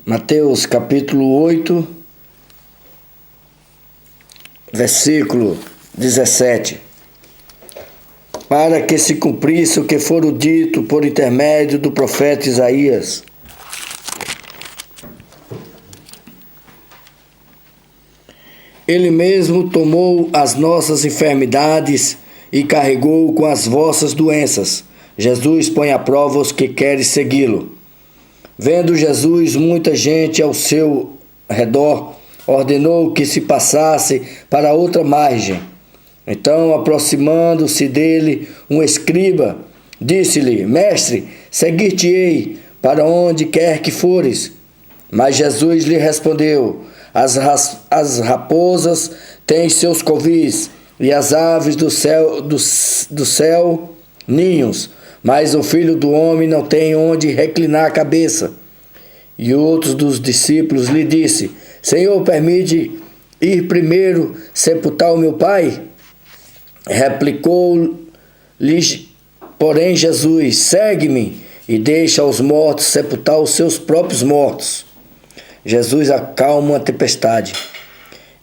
Mateus capítulo 8, versículo 17. Para que se cumprisse o que fora dito por intermédio do profeta Isaías. Ele mesmo tomou as nossas enfermidades e carregou com as vossas doenças. Jesus põe à prova os que querem segui-lo. Vendo Jesus muita gente ao seu redor, ordenou que se passasse para outra margem. Então, aproximando-se dele, um escriba disse-lhe: Mestre, seguir-te-ei para onde quer que fores. Mas Jesus lhe respondeu: As raposas têm seus covis, e as aves do céu ninhos, mas o Filho do Homem não tem onde reclinar a cabeça. E outros dos discípulos lhe disse: Senhor, permite ir primeiro sepultar o meu pai? Replicou-lhe, porém, Jesus: Segue-me e deixa os mortos sepultar os seus próprios mortos. Jesus acalma a tempestade.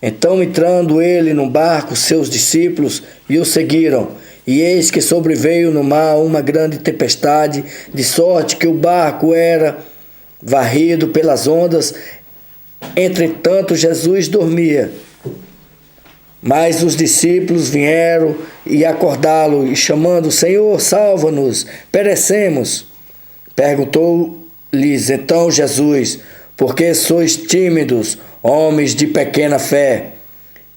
Então, entrando ele no barco, seus discípulos e o seguiram. E eis que sobreveio no mar uma grande tempestade, de sorte que o barco era varrido pelas ondas. Entretanto, Jesus dormia. Mas os discípulos vieram e acordá-lo, e chamando: Senhor, salva-nos, perecemos. Perguntou-lhes então Jesus: Por que sois tímidos, homens de pequena fé?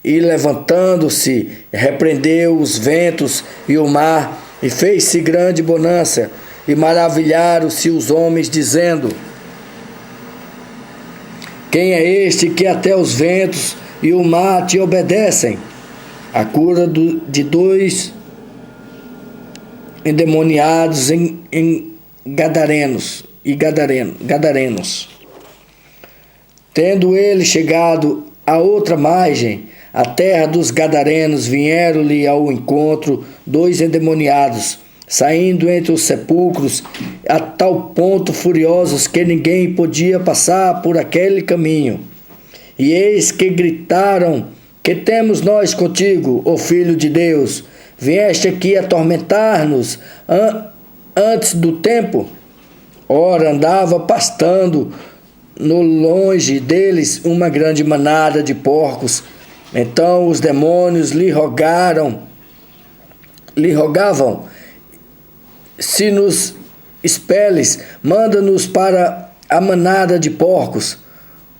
E levantando-se, repreendeu os ventos e o mar, e fez-se grande bonança. E maravilharam-se os homens, dizendo: Quem é este que até os ventos e o mar te obedecem? A cura de 2 endemoniados em Gadarenos. Tendo ele chegado à outra margem, a terra dos Gadarenos, vieram-lhe ao encontro 2 endemoniados, saindo entre os sepulcros, a tal ponto furiosos que ninguém podia passar por aquele caminho. E eis que gritaram: Que temos nós contigo, ó Filho de Deus? Vieste aqui atormentar-nos antes do tempo? Ora, andava pastando no longe deles uma grande manada de porcos. Então os demônios lhe rogavam: Se nos expeles, manda-nos para a manada de porcos.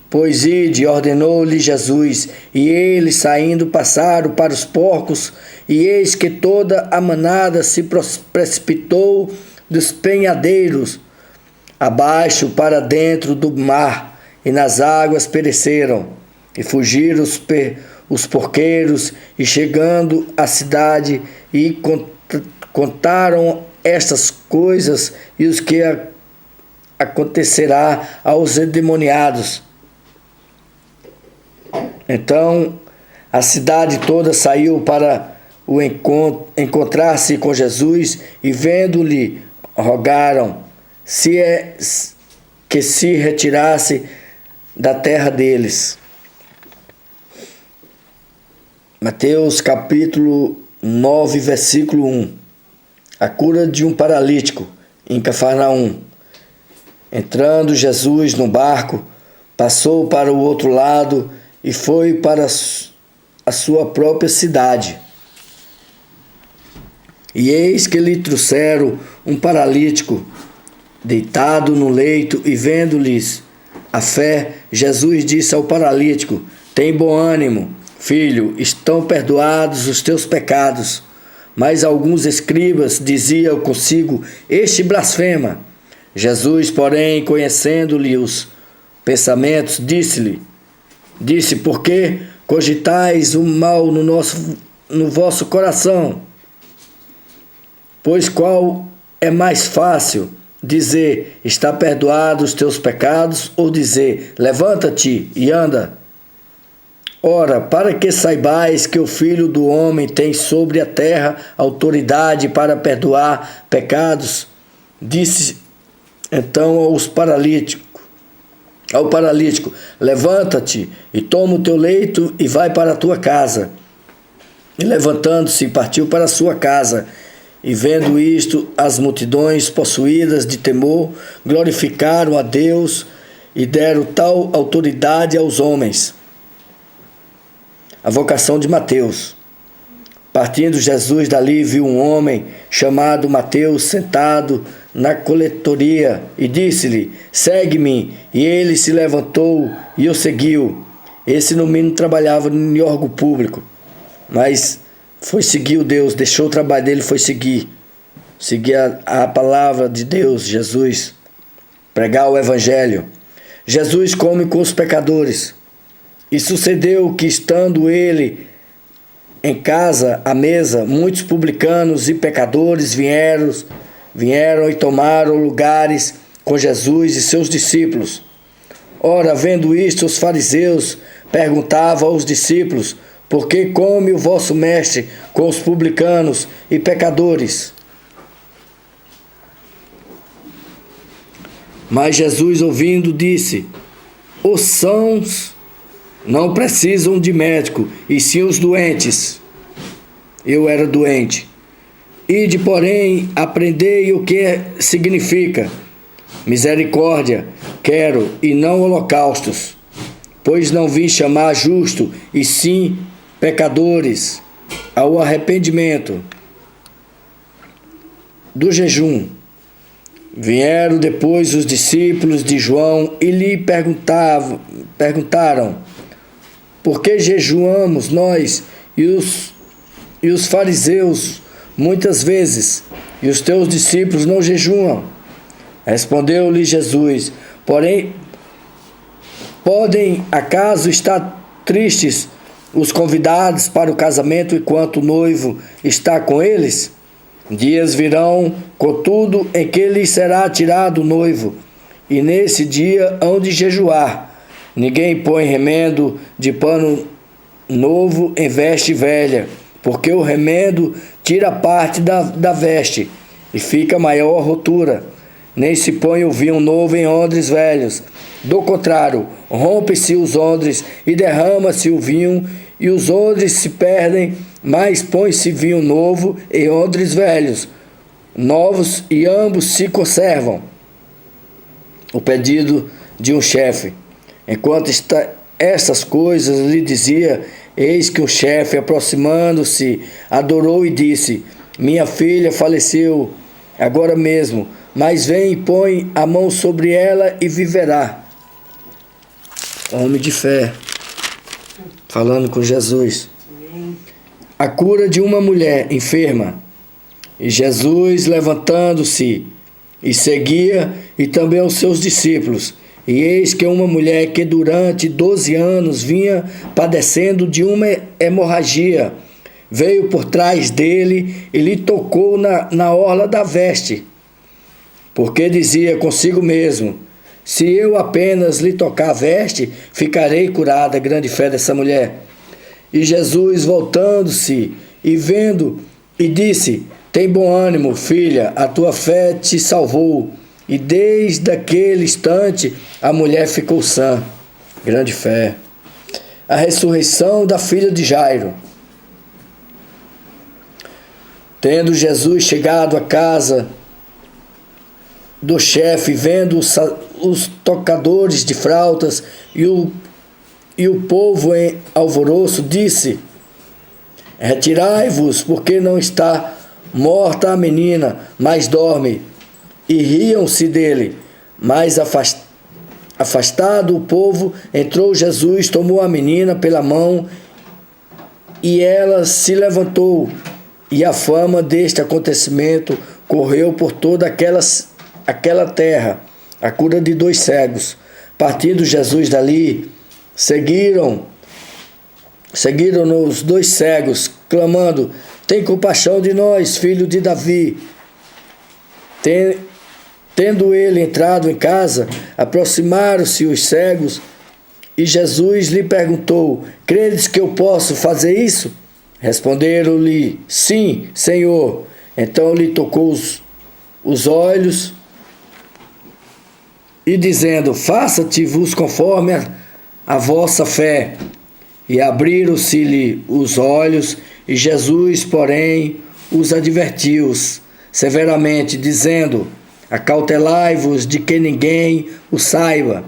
Pois ide, ordenou-lhe Jesus, e eles, saindo, passaram para os porcos, e eis que toda a manada se precipitou dos penhadeiros abaixo para dentro do mar, e nas águas pereceram. E fugiram os porqueiros, e chegando à cidade, e contaram estas coisas e os que acontecerá aos endemoniados. Então a cidade toda saiu para o encontrar-se com Jesus, e vendo-lhe rogaram que se retirasse da terra deles. Mateus capítulo 9, versículo 1. A cura de um paralítico em Cafarnaum. Entrando Jesus no barco, passou para o outro lado e foi para a sua própria cidade. E eis que lhe trouxeram um paralítico deitado no leito, e vendo-lhes a fé, Jesus disse ao paralítico: Tem bom ânimo, filho, estão perdoados os teus pecados. Mas alguns escribas diziam consigo: Este blasfema. Jesus, porém, conhecendo-lhe os pensamentos, disse: Por que cogitais o mal no vosso coração? Pois qual é mais fácil, dizer: Está perdoado os teus pecados, ou dizer: Levanta-te e anda? Ora, para que saibais que o Filho do Homem tem sobre a terra autoridade para perdoar pecados, disse então aos paralíticos: ao paralítico: levanta-te e toma o teu leito e vai para a tua casa. E levantando-se, partiu para a sua casa. E vendo isto, as multidões, possuídas de temor, glorificaram a Deus e deram tal autoridade aos homens. A vocação de Mateus. Partindo Jesus dali, viu um homem chamado Mateus sentado na coletoria e disse-lhe: segue-me. E ele se levantou e o seguiu. Esse, no mínimo, trabalhava em órgão público, mas foi seguir o Deus, deixou o trabalho dele e foi seguir a palavra de Deus, Jesus, pregar o evangelho. Jesus come com os pecadores. E sucedeu que, estando ele em casa, à mesa, muitos publicanos e pecadores vieram e tomaram lugares com Jesus e seus discípulos. Ora, vendo isto, os fariseus perguntavam aos discípulos: por que come o vosso mestre com os publicanos e pecadores? Mas Jesus, ouvindo, disse: os sãos não precisam de médico, e sim os doentes. Eu era doente. Ide, porém, aprendei o que significa misericórdia quero, e não holocaustos, pois não vim chamar justo, e sim pecadores ao arrependimento. Do jejum. Vieram depois os discípulos de João e lhe perguntaram: por que jejuamos nós e os fariseus muitas vezes, e os teus discípulos não jejuam? Respondeu-lhe Jesus: porém, podem acaso estar tristes os convidados para o casamento enquanto o noivo está com eles? Dias virão, contudo, em que lhes será tirado o noivo, e nesse dia hão de jejuar. Ninguém põe remendo de pano novo em veste velha, porque o remendo tira parte da veste, e fica maior a rotura. Nem se põe o vinho novo em odres velhos. Do contrário, rompe-se os odres e derrama-se o vinho, e os odres se perdem, mas põe-se vinho novo em odres velhos, novos, e ambos se conservam. O pedido de um chefe. Enquanto estas coisas lhe dizia, eis que o chefe, aproximando-se, adorou e disse: minha filha faleceu agora mesmo, mas vem e põe a mão sobre ela e viverá. Homem de fé, falando com Jesus. A cura de uma mulher enferma. E Jesus, levantando-se, e seguia, e também os seus discípulos. E eis que uma mulher que durante 12 anos vinha padecendo de uma hemorragia, veio por trás dele e lhe tocou na orla da veste, porque dizia consigo mesmo: se eu apenas lhe tocar a veste, ficarei curada. Grande fé dessa mulher. E Jesus, voltando-se e vendo, e disse: tem bom ânimo, filha, a tua fé te salvou. E desde aquele instante a mulher ficou sã. Grande fé. A ressurreição da filha de Jairo. Tendo Jesus chegado à casa do chefe, vendo os tocadores de flautas e o povo em alvoroço, disse: retirai-vos, porque não está morta a menina, mas dorme. E riam-se dele. Mas afastado o povo, entrou Jesus, tomou a menina pela mão, e ela se levantou. E a fama deste acontecimento correu por toda aquela terra. A cura de 2 cegos. Partindo Jesus dali, seguiram os 2 cegos, clamando: tem compaixão de nós, filho de Davi. Tendo ele entrado em casa, aproximaram-se os cegos, e Jesus lhe perguntou: credes que eu posso fazer isso? Responderam-lhe: sim, Senhor. Então lhe tocou os olhos, e dizendo: faça-te-vos conforme a vossa fé. E abriram-se-lhe os olhos, e Jesus, porém, os advertiu severamente, dizendo: acautelai-vos de que ninguém o saiba.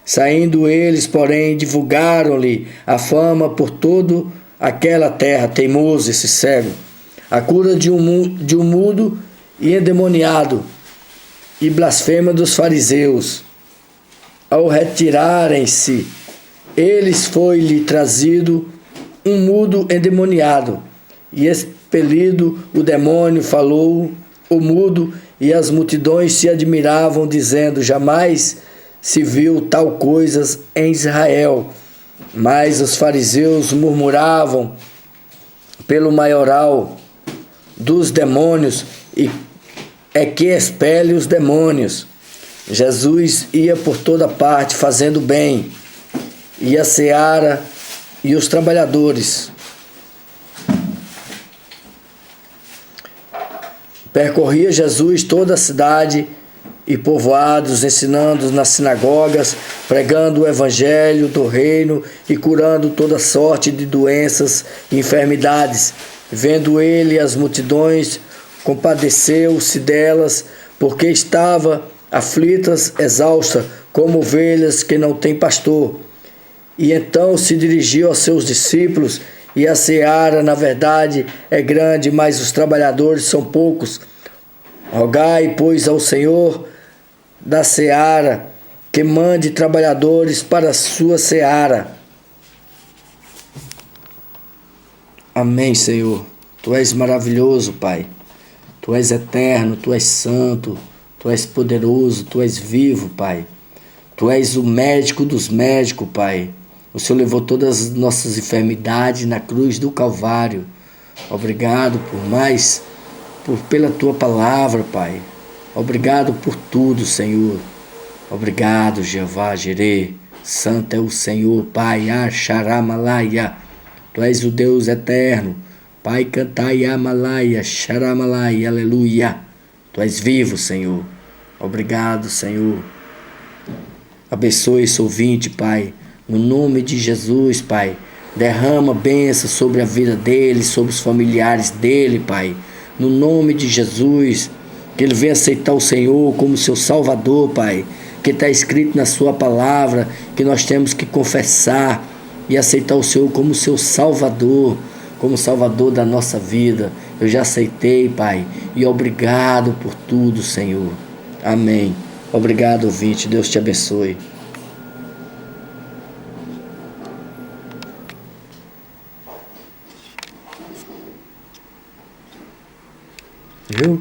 Saindo eles, porém, divulgaram-lhe a fama por toda aquela terra. Teimoso esse cego. A cura de um mudo e endemoniado, e blasfema dos fariseus. Ao retirarem-se, eles foi-lhe trazido um mudo endemoniado, e expelido o demônio, falou o mudo, e as multidões se admiravam, dizendo: jamais se viu tal coisas em Israel. Mas os fariseus murmuravam pelo maioral dos demônios, e é que expele os demônios. Jesus ia por toda parte fazendo bem, e a seara e os trabalhadores. Percorria Jesus toda a cidade e povoados, ensinando nas sinagogas, pregando o evangelho do reino e curando toda sorte de doenças e enfermidades. Vendo ele as multidões, compadeceu-se delas, porque estava aflitas, exaustas, como ovelhas que não têm pastor. E então se dirigiu aos seus discípulos: e a seara, na verdade, é grande, mas os trabalhadores são poucos. Rogai, pois, ao Senhor da seara que mande trabalhadores para a sua seara. Amém, Senhor. Tu és maravilhoso, Pai. Tu és eterno, Tu és santo, Tu és poderoso, Tu és vivo, Pai. Tu és o médico dos médicos, Pai. O Senhor levou todas as nossas enfermidades na cruz do Calvário. Obrigado pela Tua palavra, Pai. Obrigado por tudo, Senhor. Obrigado, Jeová Jireh. Santo é o Senhor, Pai. Xaramalaia. Tu és o Deus eterno. Pai, cantai Amalaia, Xaramalaia, aleluia. Tu és vivo, Senhor. Obrigado, Senhor. Abençoe esse ouvinte, Pai. No nome de Jesus, Pai. Derrama bênção sobre a vida dele, sobre os familiares dele, Pai. No nome de Jesus. Que ele venha aceitar o Senhor como seu Salvador, Pai. Que está escrito na sua palavra que nós temos que confessar e aceitar o Senhor como seu Salvador, como Salvador da nossa vida. Eu já aceitei, Pai, e obrigado por tudo, Senhor. Amém. Obrigado, ouvinte. Deus te abençoe. Viu?